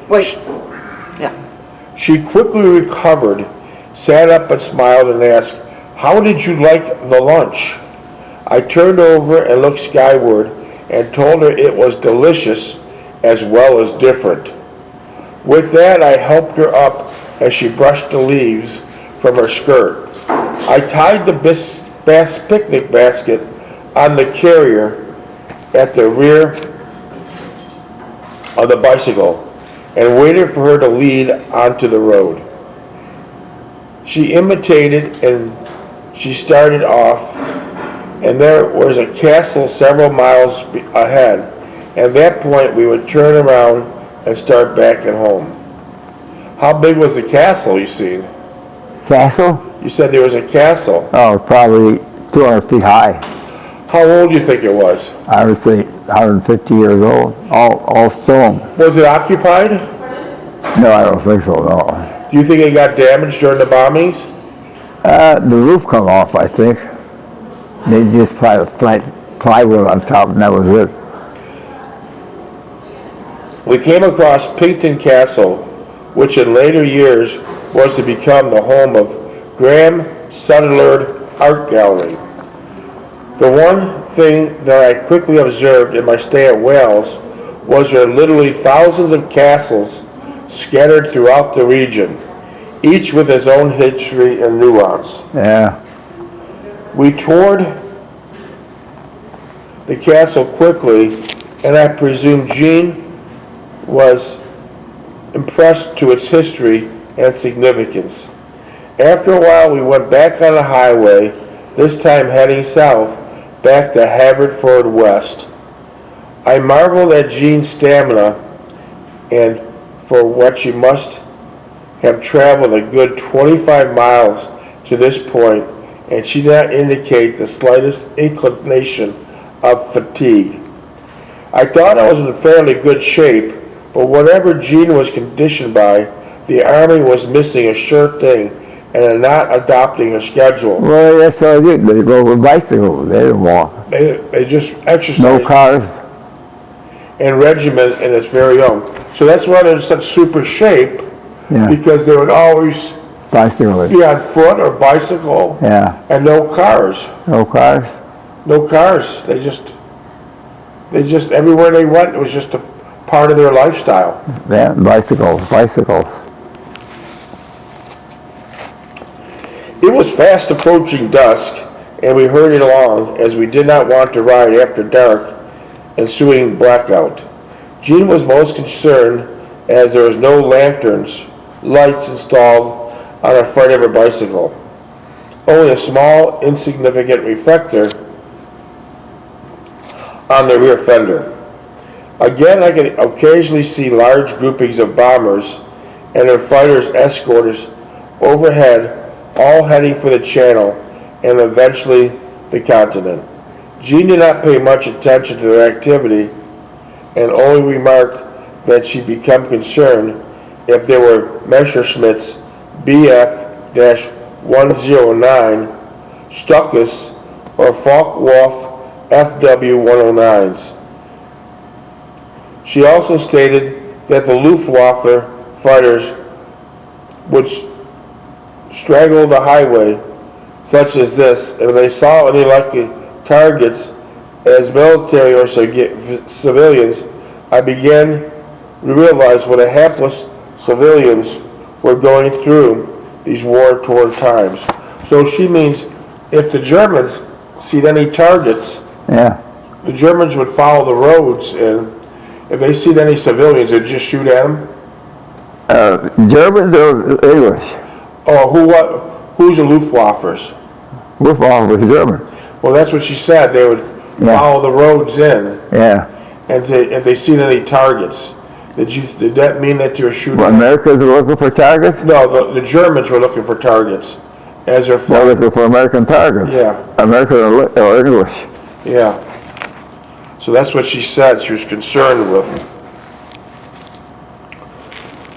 Wait. Yeah. She quickly recovered, sat up and smiled and asked, "How did you like the lunch?" I turned over and looked skyward and told her it was delicious as well as different. With that, I helped her up as she brushed the leaves from her skirt. I tied the picnic basket on the carrier at the rear of the bicycle and waited for her to lead onto the road. She imitated and she started off, and there was a castle several miles ahead. At that point, we would turn around and start back at home. How big was the castle you seen? Castle? You said there was a castle. Oh, probably 200 feet high. How old do you think it was? I would say 150 years old, all stone. Was it occupied? No, I don't think so, no. Do you think it got damaged during the bombings? The roof come off, I think. They just put a flat plywood on top, and that was it. We came across Pinkton Castle, which in later years was to become the home of Graham Sutherland Art Gallery. The one thing that I quickly observed in my stay at Wales was there are literally thousands of castles scattered throughout the region, each with its own history and nuance. Yeah. We toured the castle quickly, and I presume Jean was impressed to its history and significance. After a while, we went back on the highway, this time heading south, back to Haverfordwest. I marveled at Jean's stamina and for what she must have traveled a good 25 miles to this point, and she did not indicate the slightest inclination of fatigue. I thought I was in fairly good shape, but whatever Jean was conditioned by, the Army was missing a sure thing and not adopting a schedule. Well, that's what I did. They go with bicycles. They didn't walk. They just exercised. No cars. And regiment, and it's very young. So that's why they're in such super shape, Yeah. because they would always Bicycles. be on foot or bicycle, Yeah. and no cars. No cars. No cars. They just, everywhere they went, it was just a part of their lifestyle. Yeah, bicycles. It was fast approaching dusk, and we hurried along, as we did not want to ride after dark, ensuing blackout. Jean was most concerned, as there was no lights installed on the front of her bicycle. Only a small, insignificant reflector on the rear fender. Again, I could occasionally see large groupings of bombers and their fighters escorters overhead, all heading for the Channel and eventually the continent. Jean did not pay much attention to their activity and only remarked that she'd become concerned if there were Messerschmitts BF-109, Stukas, or Focke-Wulf FW-109s. She also stated that the Luftwaffe fighters would straggle the highway, such as this, and if they saw any lucky targets as military or civilians, I began to realize what a hapless civilians were going through these war-torn times. So she means if the Germans see any targets, Yeah. the Germans would follow the roads, and if they see any civilians, they'd just shoot at them. Germans or English? Oh, who's the Luftwaffers? Luftwaffe was German. Well, that's what she said. They would follow the roads in, Yeah. and if they seen any targets, did that mean that you were shooting? Well, Americans were looking for targets? No, the Germans were looking for targets as they're They're flying. looking for American targets. Yeah. American or English. Yeah. So that's what she said she was concerned with.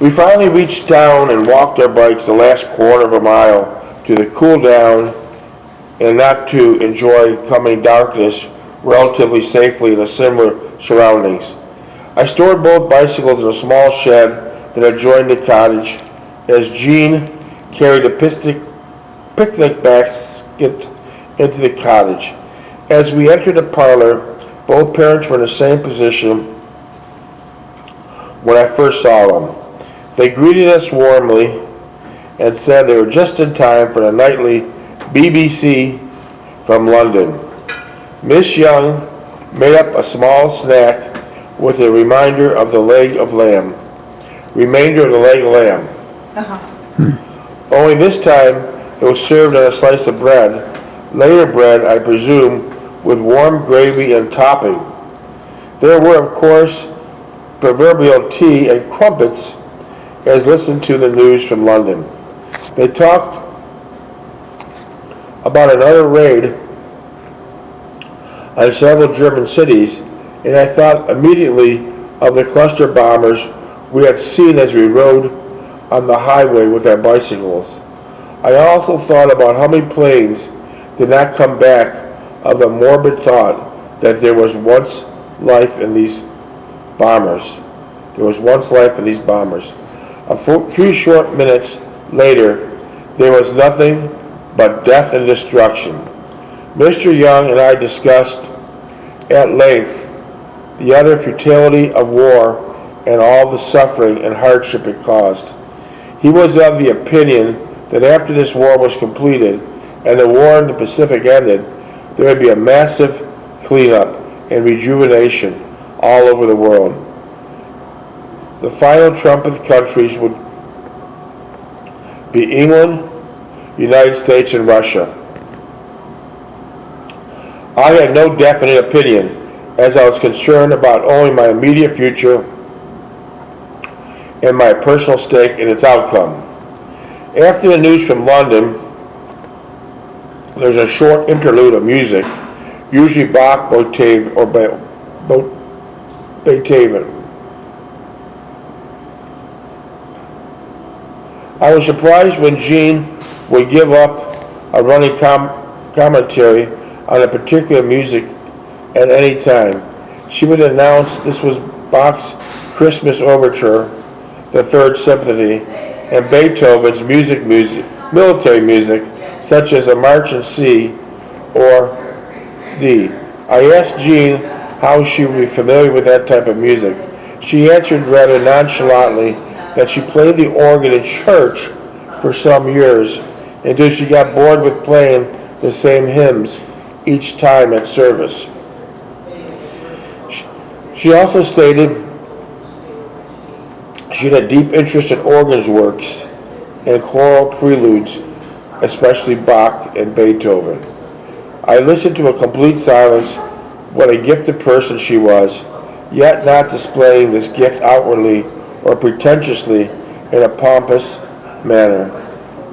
We finally reached down and walked our bikes the last quarter of a mile to the cool down and not to enjoy coming darkness relatively safely in a similar surroundings. I stored both bicycles in a small shed that adjoined the cottage as Jean carried a picnic basket into the cottage. As we entered the parlor, both parents were in the same position when I first saw them. They greeted us warmly and said they were just in time for the nightly BBC from London. Miss Young made up a small snack with a remainder of the leg of lamb. Only this time it was served on a slice of bread. Later bread, I presume, with warm gravy and topping. There were, of course, proverbial tea and crumpets as listened to the news from London. They talked about another raid on several German cities, and I thought immediately of the cluster bombers we had seen as we rode on the highway with our bicycles. I also thought about how many planes did not come back of the morbid thought that there was once life in these bombers. A few short minutes later, there was nothing but death and destruction. Mr. Young and I discussed at length the utter futility of war and all the suffering and hardship it caused. He was of the opinion that after this war was completed and the war in the Pacific ended, there would be a massive cleanup and rejuvenation all over the world. The final trumpet countries would be England, United States, and Russia. I had no definite opinion, as I was concerned about only my immediate future and my personal stake in its outcome. After the news from London, there's a short interlude of music, usually Bach, Beethoven, or Beethoven. I was surprised when Jean would give up a running commentary on a particular music at any time. She would announce this was Bach's Christmas Overture, the Third Symphony, and Beethoven's military music, such as a March in C or D. I asked Jean how she would be familiar with that type of music. She answered rather nonchalantly that she played the organ in church for some years until she got bored with playing the same hymns each time at service. She also stated she had a deep interest in organ works and choral preludes, especially Bach and Beethoven. I listened to a complete silence. What a gifted person she was, yet not displaying this gift outwardly or pretentiously in a pompous manner.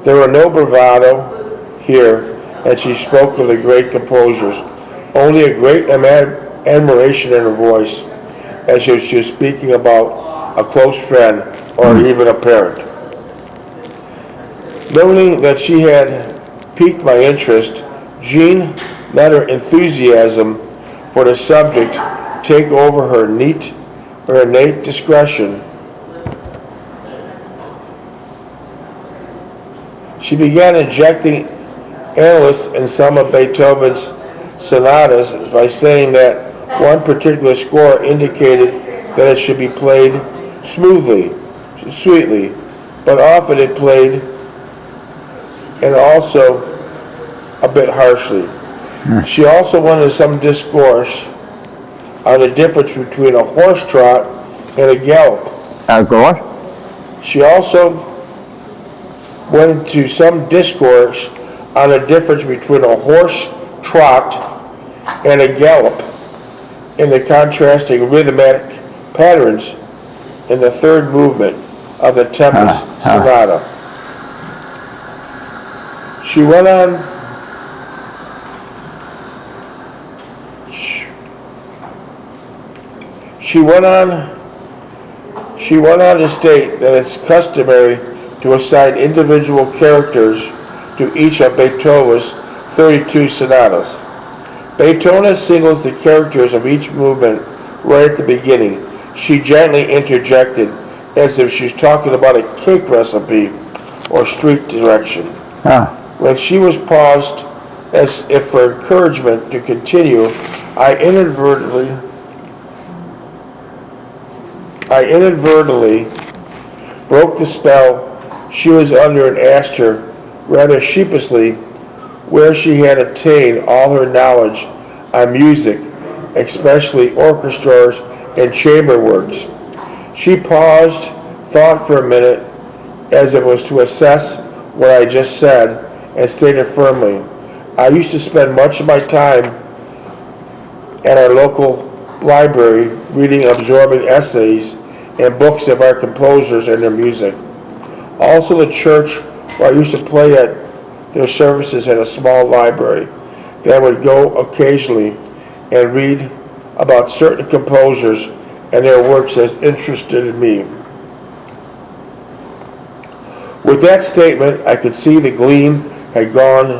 There were no bravado here, and she spoke of the great composers, only a great admiration in her voice, as if she was speaking about a close friend or even a parent. Noting that she had piqued my interest, Jean let her enthusiasm for the subject take over her innate discretion. She began injecting analysis in some of Beethoven's sonatas by saying that one particular score indicated that it should be played sweetly, but often it played and also a bit harshly. She also went into some discourse on the difference between a horse trot and a gallop. Go on. She also went into some discourse on the difference between a horse trot and a gallop in the contrasting rhythmic patterns in the third movement of the Tempest Sonata. She went on to state that it's customary to assign individual characters to each of Beethoven's 32 sonatas. Beethoven singles the characters of each movement right at the beginning. She gently interjected as if she's talking about a cake recipe or street direction. Huh. When she was paused as if for encouragement to continue, I inadvertently broke the spell she was under and asked her, rather sheepishly, where she had attained all her knowledge on music, especially orchestras and chamber works. She paused, thought for a minute, as if it was to assess what I just said, and stated firmly, I used to spend much of my time at our local library reading absorbing essays and books of our composers and their music. Also the church where I used to play at their services had a small library that I would go occasionally and read about certain composers and their works as interested in me. With that statement, I could see the gleam had gone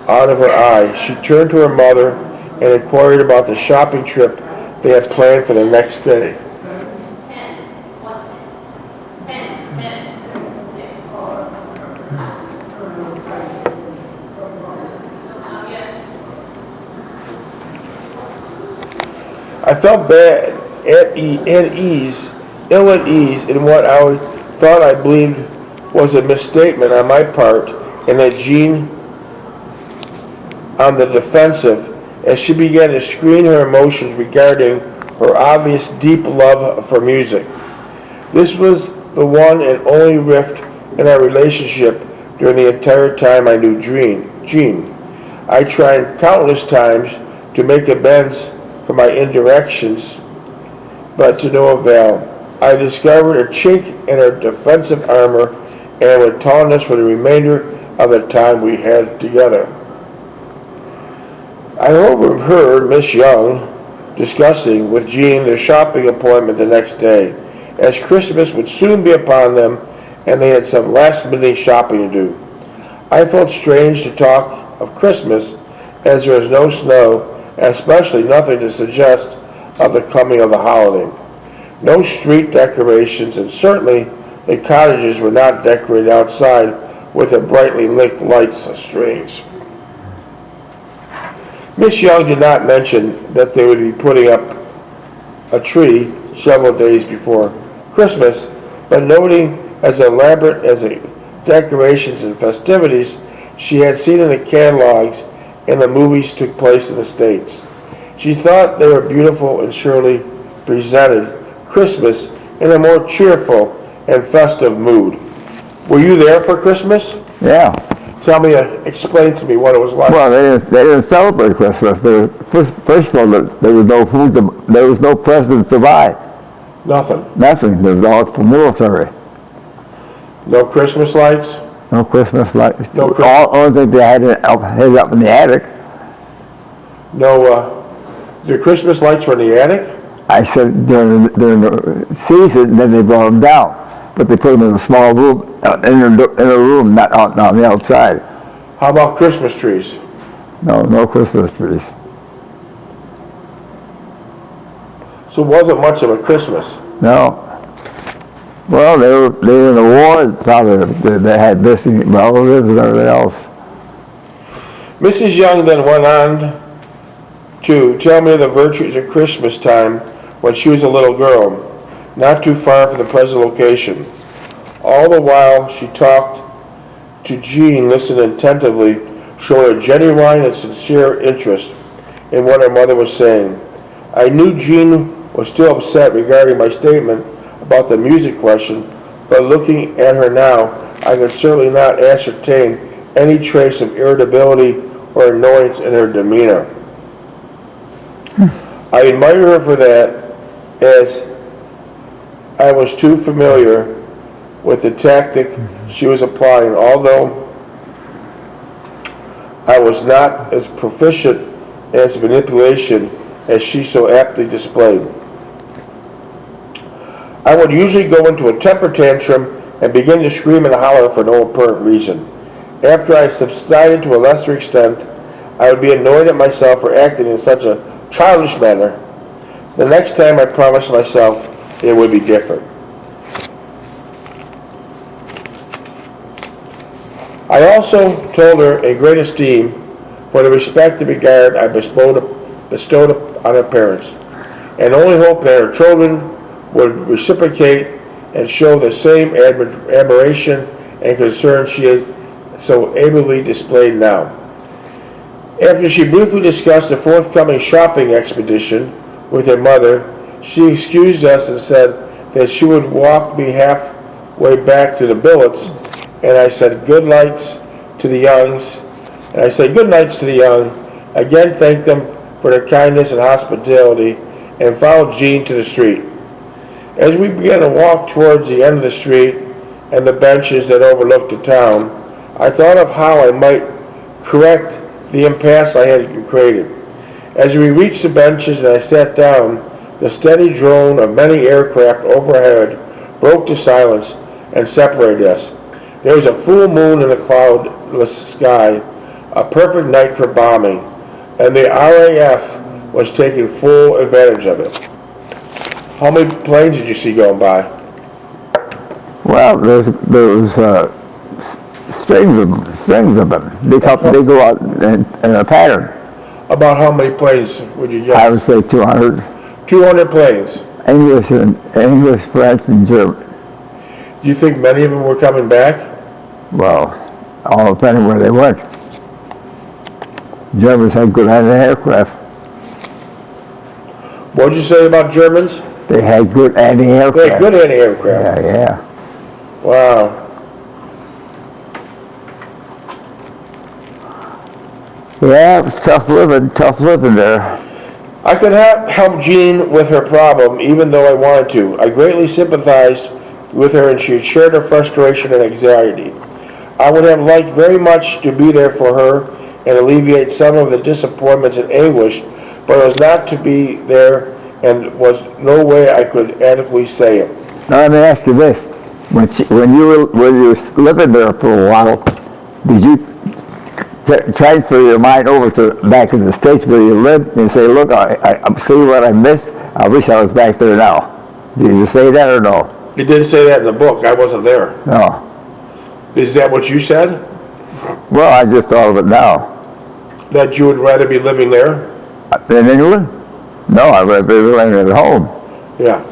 out of her eye. She turned to her mother and inquired about the shopping trip they had planned for the next day. I felt bad, ill at ease in what I thought I believed was a misstatement on my part, and that Jean on the defensive as she began to screen her emotions regarding her obvious deep love for music. This was the one and only rift in our relationship during the entire time I knew Jean. I tried countless times to make amends for my indirections, but to no avail. I discovered a chink in her defensive armor, and it would taunt us for the remainder of the time we had together. I overheard Miss Young discussing with Jean their shopping appointment the next day, as Christmas would soon be upon them and they had some last-minute shopping to do. I felt strange to talk of Christmas as there was no snow, and especially nothing to suggest of the coming of the holiday. No street decorations, and certainly the cottages were not decorated outside with the brightly lit lights and strings. Miss Young did not mention that they would be putting up a tree several days before Christmas, but noting as elaborate as the decorations and festivities she had seen in the catalogs and the movies took place in the States. She thought they were beautiful and surely presented Christmas in a more cheerful and festive mood. Were you there for Christmas? Yeah. Explain to me what it was like. Well, they didn't celebrate Christmas. First of all, there was no food, there was no presents to buy. Nothing. Nothing. There was all for military. No Christmas lights? No Christmas lights. No Only thing they had up in the attic. No, the Christmas lights were in the attic? I said during the season, then they brought them down. But they put them in a small room, in a room, not on the outside. How about Christmas trees? No Christmas trees. So it wasn't much of a Christmas. No. Well, they were in the war, probably they had missing relatives and everything else. Mrs. Young then went on to tell me of the virtues of Christmas time when she was a little girl, not too far from the present location. All the while she talked to Jean, listened attentively, showing a genuine and sincere interest in what her mother was saying. I knew Jean was still upset regarding my statement about the music question, but looking at her now, I could certainly not ascertain any trace of irritability or annoyance in her demeanor. I admire her for that, as I was too familiar with the tactic she was applying, although I was not as proficient as manipulation as she so aptly displayed. I would usually go into a temper tantrum and begin to scream and holler for no apparent reason. After I subsided to a lesser extent, I would be annoyed at myself for acting in such a childish manner. The next time I promised myself it would be different. I also told her in great esteem for the respect and regard I bestowed on her parents, and only hope that her children would reciprocate and show the same admiration and concern she had so ably displayed now. After she briefly discussed the forthcoming shopping expedition with her mother, she excused us and said that she would walk me halfway back to the billets, and I said good nights to the youngs. And I said good nights to the young, again thanked them for their kindness and hospitality, and followed Jean to the street. As we began to walk towards the end of the street and the benches that overlooked the town, I thought of how I might correct the impasse I had created. As we reached the benches and I sat down, the steady drone of many aircraft overhead broke the silence and separated us. There was a full moon in a cloudless sky, a perfect night for bombing, and the RAF was taking full advantage of it. How many planes did you see going by? Well, there was strings of them. They go out in a pattern. About how many planes would you guess? I would say 200. 200 planes. English, French, and German. Do you think many of them were coming back? Well, all depending where they went. Germans had good anti-aircraft. What did you say about Germans? They had good anti-aircraft. They had good anti-aircraft. Yeah. Wow. Yeah, it was tough living there. I could not help Jean with her problem, even though I wanted to. I greatly sympathized with her, and she shared her frustration and anxiety. I would have liked very much to be there for her and alleviate some of the disappointments and anguish, but it was not to be there, and was no way I could adequately say it. Now let me ask you this: when you were living there for a while, did you transfer your mind over to back in the States where you lived and say, look, I see what I missed, I wish I was back there now? Did you say that or no? You didn't say that in the book. I wasn't there. No. Is that what you said? Well, I just thought of it now. That you would rather be living there? In England? No, I'd rather be living at home. Yeah.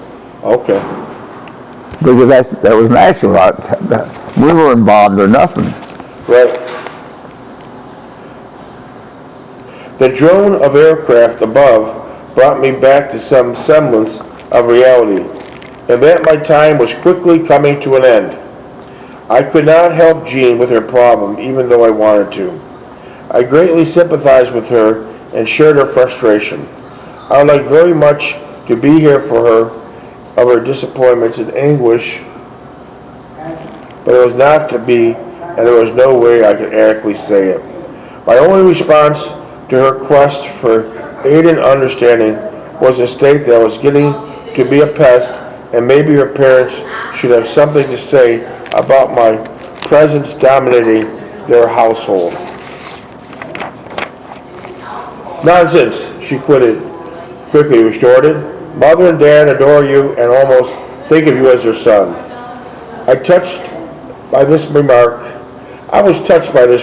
Okay. Because that was natural. We weren't bombed or nothing. Right. The drone of aircraft above brought me back to some semblance of reality, and that my time was quickly coming to an end. I could not help Jean with her problem, even though I wanted to. I greatly sympathized with her and shared her frustration. I would like very much to be here for her of her disappointments and anguish, but it was not to be, and there was no way I could adequately say it. My only response to her quest for aid and understanding was a state that was getting to be a pest, and maybe her parents should have something to say about my presence dominating their household. Nonsense, she quickly retorted. Mother and Dad adore you and almost think of you as their son. I was touched by this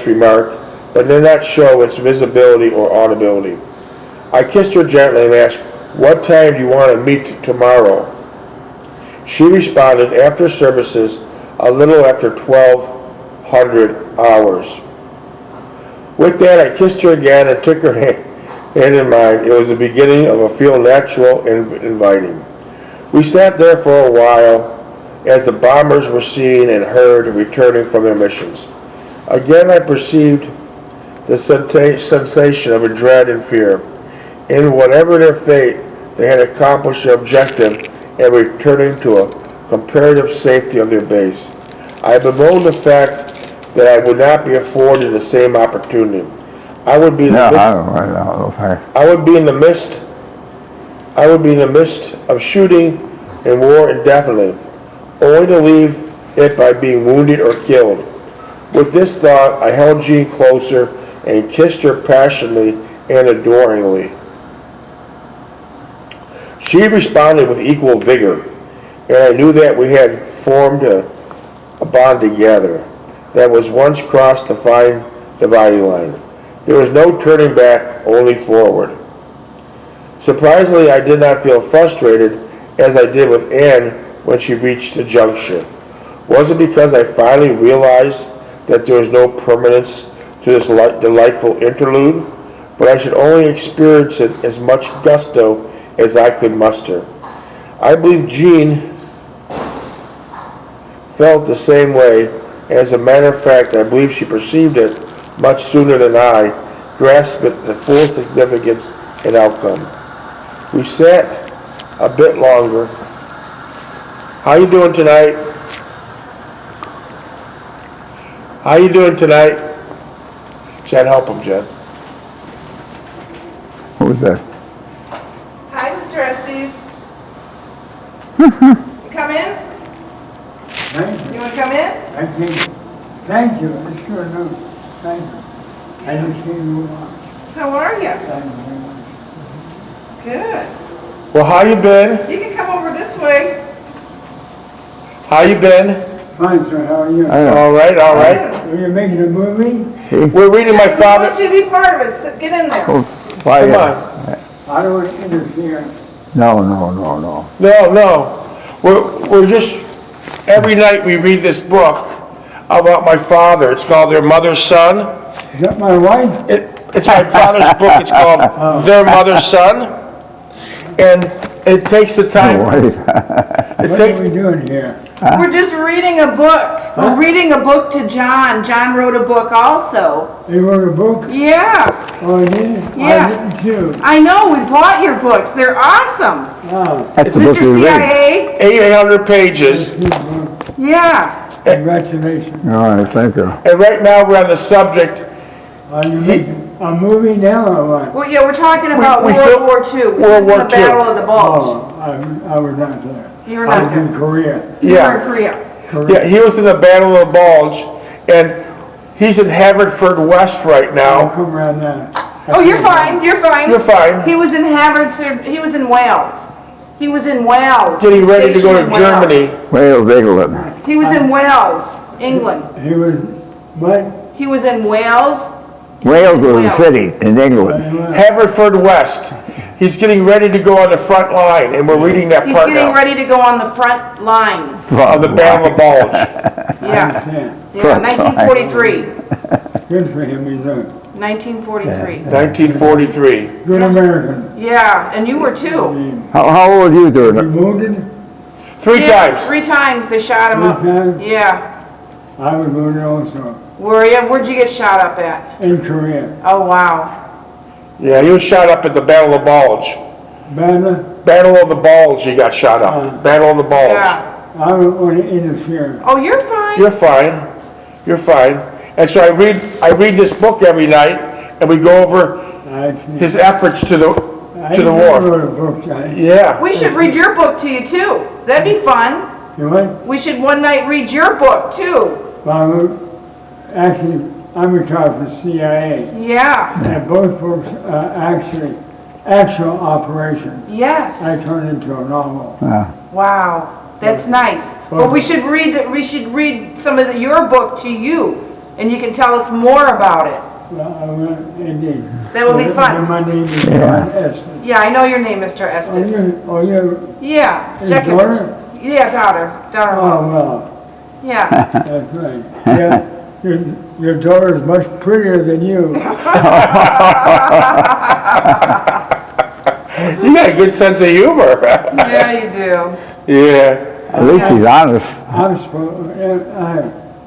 remark, but did not show its visibility or audibility. I kissed her gently and asked, what time do you want to meet tomorrow? She responded, after services, a little after 1200 hours. With that, I kissed her again and took her hand in mine. It was the beginning of a feel natural and inviting. We sat there for a while as the bombers were seen and heard returning from their missions. Again, I perceived the sensation of a dread and fear. In whatever their fate, they had accomplished their objective and returning to a comparative safety of their base. I bemoaned the fact that I would not be afforded the same opportunity. I would be in the midst of shooting and war indefinitely, only to leave it by being wounded or killed. With this thought, I held Jean closer and kissed her passionately and adoringly. She responded with equal vigor, and I knew that we had formed a bond together. that was once crossed the fine dividing line. There was no turning back, only forward. Surprisingly, I did not feel frustrated as I did with Anne when she reached the junction. Was it because I finally realized that there was no permanence to this delightful interlude? But I should only experience it as much gusto as I could muster. I believe Jean felt the same way. As a matter of fact, I believe she perceived it much sooner than I grasped it, the full significance and outcome. We sat a bit longer. How you doing tonight? How you doing tonight? Jen, help him, Jen. What was that? Hi, Mr. Estes. You come in? Thank You you. want to come in? Thank you. It's good enough. Thank you. I just came to watch. How are you? Thank you very much. Good. Well, how you been? You can come over this way. How you been? Fine, sir. How are you? All right, all right. Are you making a movie? We're reading my We want father. you to be part of it. Get in there. Why, Come on. I don't want to interfere. No, no. No, no. We're just, every night we read this book about my father. It's called Their Mother's Son. Is that my wife? It's my father's book. It's called Their Mother's Son. And it takes the time. What are we doing here? We're just reading a book. We're reading a book to John. John wrote a book also. You wrote a book? Yeah. Oh, you did? Yeah. I didn't too. I know. We bought your books. They're awesome. Wow. That's the book Mr. we read. CIA. 800 pages. Good book. Yeah. Congratulations. All right, thank you. And right now we're on the subject. Are you making a movie now or what? Well, yeah, we're talking about we World fil- War II. World It was War the II. Battle of the Bulge. Oh, I was not there. You were I not was in there. Korea. You were in Yeah. Korea. Yeah, he was in the Battle of the Bulge. And he's in Haverfordwest right I'll now. come around that. Oh, you're fine. You're fine. You're fine. He was in he was in Wales. He was in Wales. Getting He was ready to go to stationed in Wales. Germany. Wales, England. He was in Wales, England. He was, what? He was in Wales. Wales was a Wales. city in England. Haverfordwest. He's getting ready to go on the front line, and we're reading that He's part getting now ready to go on the front lines. of the Battle of the Bulge. Yeah, Understand. yeah, 1943. Good for him, he's a 1943. 1943. good American. Yeah, and you were too. How old are you He doing it? wounded? Three Yeah, times. 3 times they shot him up. Three times? Yeah. I was wounded also, Were you? Where'd you get shot up at? in Korea. Oh, wow. Yeah, he was shot up at the Battle of the Bulge. Banner, Battle of the Bulge, he got shot up. Battle of the Bulge. Yeah. I don't want to interfere. Oh, you're fine. You're fine. You're fine. And so I read this book every night, and we go over I see. his efforts to the I war. wrote a book, Yeah. We should read your book to you too. That'd be fun. you what? We should one night read your book too. Well, actually, I'm retired from CIA, Yeah. and both books are actually actual operations. Yes. I turned into a novel. Wow. That's nice. But we should read some of your book to you, and you can tell us more about it. Well, I will, indeed. That would be fun. My name is John Estes. Yeah, I know your name, Mr. Estes. You're Yeah. his Check it. daughter? Yeah, daughter. Daughter-in-law. Oh, well, Yeah. that's right. Yeah, your daughter is much prettier than you. You got a good sense of humor. Yeah, you do. Yeah. At least he's honest. I'm supposed,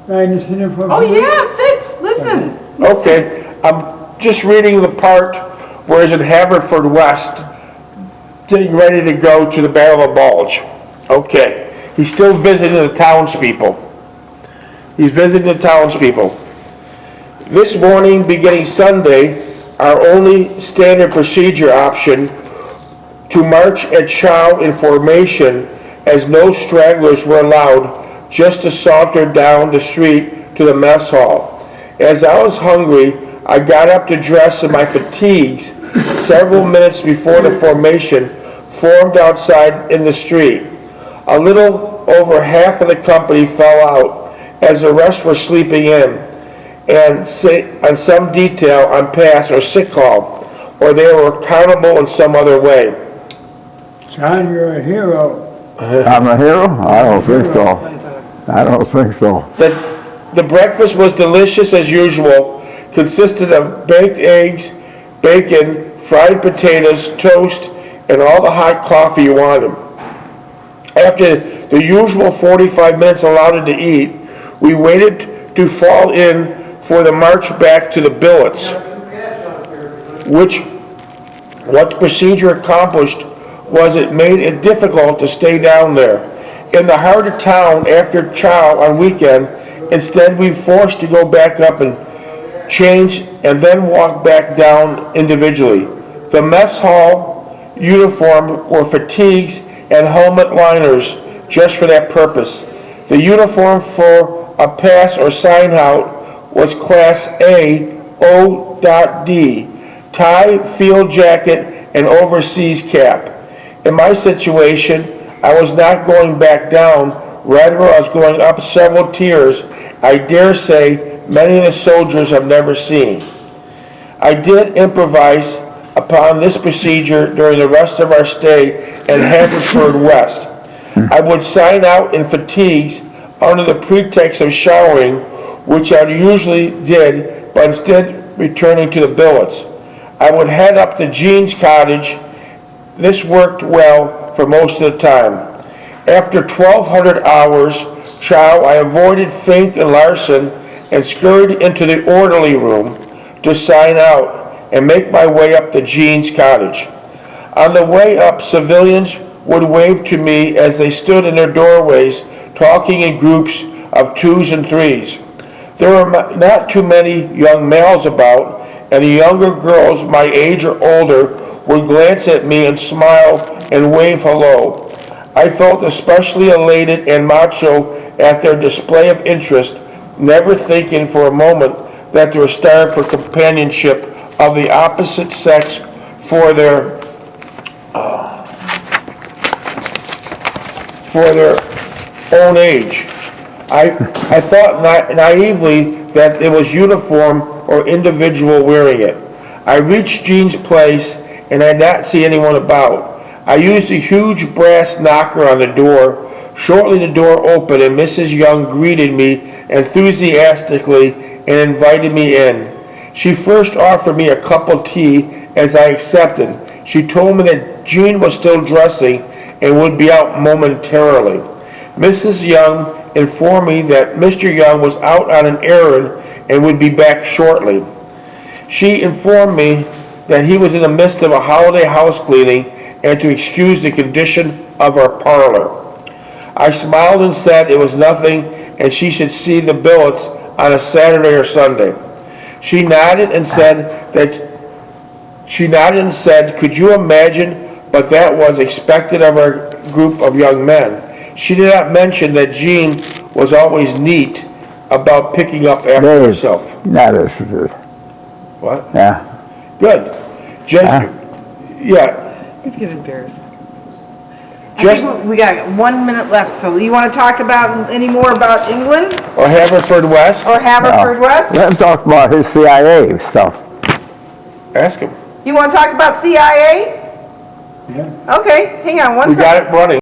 I just sit in for a Oh, minute? yeah, sit. Listen. Okay. I'm just reading the part where he's in Haverfordwest, getting ready to go to the Battle of the Bulge. Okay. He's still visiting the townspeople. He's visiting the townspeople. This morning, beginning Sunday, our only standard procedure option to march and chow in formation, as no stragglers were allowed, just to saunter down the street to the mess hall. As I was hungry, I got up to dress in my fatigues several minutes before the formation formed outside in the street. A little over half of the company fell out, as the rest were sleeping in, and on some detail on pass or sick call, or they were accountable in some other way. John, you're a hero. I'm a hero? I don't think so. I don't think so. The breakfast was delicious as usual, consisted of baked eggs, bacon, fried potatoes, toast, and all the hot coffee you wanted. After the usual 45 minutes allowed to eat, we waited to fall in for the march back to the billets, what the procedure accomplished was it made it difficult to stay down there. In the heart of town after chow on weekend, instead we forced to go back up and change and then walk back down individually. The mess hall uniform were fatigues and helmet liners just for that purpose. The uniform for a pass or sign out was Class A O.D, tie, field jacket, and overseas cap. In my situation, I was not going back down, rather I was going up several tiers I dare say many of the soldiers have never seen. I did improvise upon this procedure during the rest of our stay at Haverfordwest. I would sign out in fatigues under the pretext of showering, which I usually did, but instead returning to the billets. I would head up to Jean's cottage. This worked well for most of the time. After 1,200 hours chow, I avoided Fink and Larson and scurried into the orderly room to sign out and make my way up to Jean's cottage. On the way up, civilians would wave to me as they stood in their doorways, talking in groups of twos and threes. There were not too many young males about, and the younger girls my age or older would glance at me and smile and wave hello. I felt especially elated and macho at their display of interest, never thinking for a moment that they were starved for companionship of the opposite sex for their own age. I thought naively that it was uniform or individual wearing it. I reached Jean's place and I did not see anyone about. I used a huge brass knocker on the door. Shortly the door opened and Mrs. Young greeted me enthusiastically and invited me in. She first offered me a cup of tea as I accepted. She told me that Jean was still dressing and would be out momentarily. Mrs. Young informed me that Mr. Young was out on an errand and would be back shortly. She informed me that he was in the midst of a holiday house cleaning and to excuse the condition of our parlor. I smiled and said it was nothing and she should see the billets on a Saturday or Sunday. She nodded and said, could you imagine, but that was expected of our group of young men. She did not mention that Jean was always neat about picking up after herself. That is good. What? Yeah. Good. Just, yeah. He's getting embarrassed. Just, I think we got 1 minute left, so you want to talk about any more about England or Haverfordwest? or Haverfordwest? Let's talk about his CIA stuff. Ask him. You want to talk about CIA? Yeah. Okay, hang on one We second. got it running.